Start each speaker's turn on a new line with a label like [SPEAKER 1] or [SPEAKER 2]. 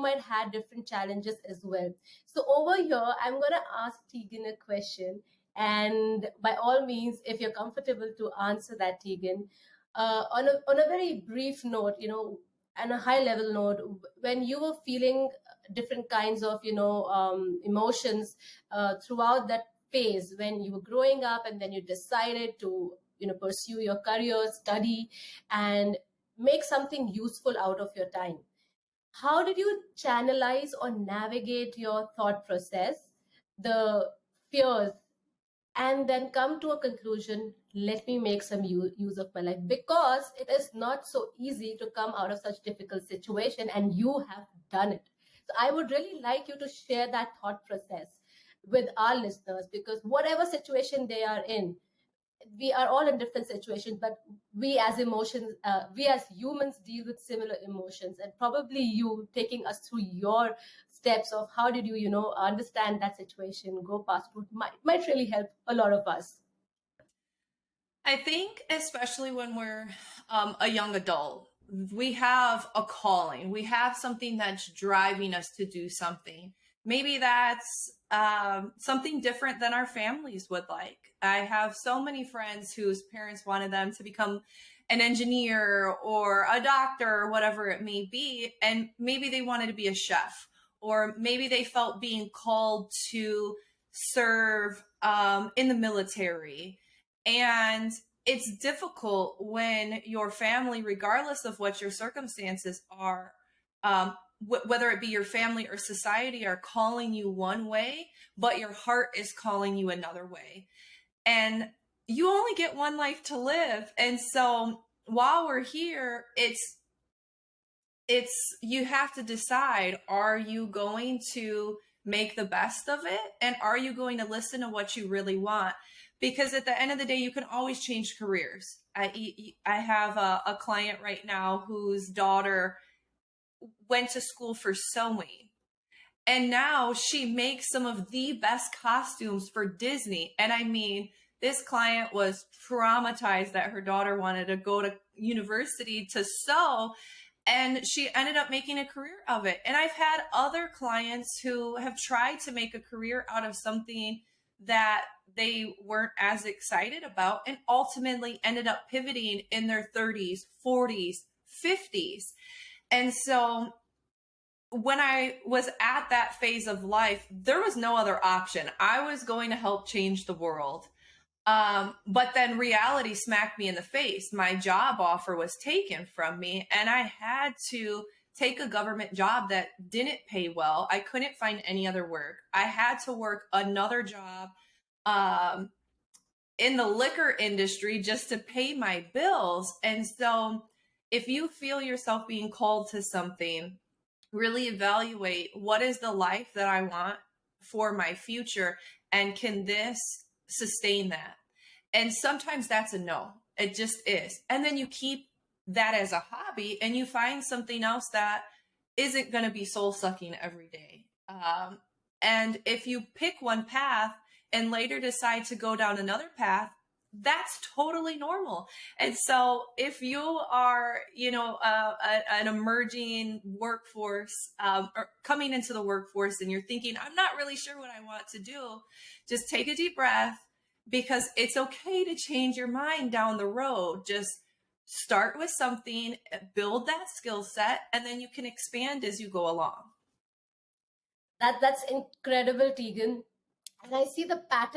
[SPEAKER 1] might have different challenges as well. So over here, I'm going to ask Teegan a question. And by all means, if you're comfortable to answer that, Teegan, on a very brief note, and a high level note, when you were feeling different kinds of, emotions throughout that phase when you were growing up, and then you decided to, pursue your career, study, and make something useful out of your time. How did you channelize or navigate your thought process, the fears, and then come to a conclusion, let me make some use of my life? Because it is not so easy to come out of such difficult situation, and you have done it. So I would really like you to share that thought process with our listeners, because whatever situation they are in, we are all in different situations, but we as humans deal with similar emotions. And probably you taking us through your steps of how did you, understand that situation, go past it, might really help a lot of us.
[SPEAKER 2] I think especially when we're a young adult, we have a calling. We have something that's driving us to do something. Maybe that's something different than our families would like. I have so many friends whose parents wanted them to become an engineer or a doctor or whatever it may be. And maybe they wanted to be a chef, or maybe they felt being called to serve in the military. And it's difficult when your family, regardless of what your circumstances are, whether it be your family or society, are calling you one way, but your heart is calling you another way. And you only get one life to live. And so while we're here, it's you have to decide, are you going to make the best of it? And are you going to listen to what you really want? Because at the end of the day, you can always change careers. I have a client right now whose daughter went to school for sewing. And now she makes some of the best costumes for Disney. And I mean, this client was traumatized that her daughter wanted to go to university to sew, and she ended up making a career of it. And I've had other clients who have tried to make a career out of something that they weren't as excited about, and ultimately ended up pivoting in their 30s, 40s, 50s. And so when I was at that phase of life, there was no other option. I was going to help change the world. But then reality smacked me in the face. My job offer was taken from me, and I had to take a government job that didn't pay well. I couldn't find any other work. I had to work another job in the liquor industry just to pay my bills. And so if you feel yourself being called to something, really evaluate, what is the life that I want for my future, and can this sustain that? And sometimes that's a no. It just is. And then you keep that as a hobby, and you find something else that isn't going to be soul sucking every day. And if you pick one path and later decide to go down another path, that's totally normal. And so if you are, an emerging workforce, or coming into the workforce, and you're thinking, I'm not really sure what I want to do, just take a deep breath, because it's okay to change your mind down the road. Just start with something, build that skill set, and then you can expand as you go along.
[SPEAKER 1] That's incredible, Teegan. And I see the pattern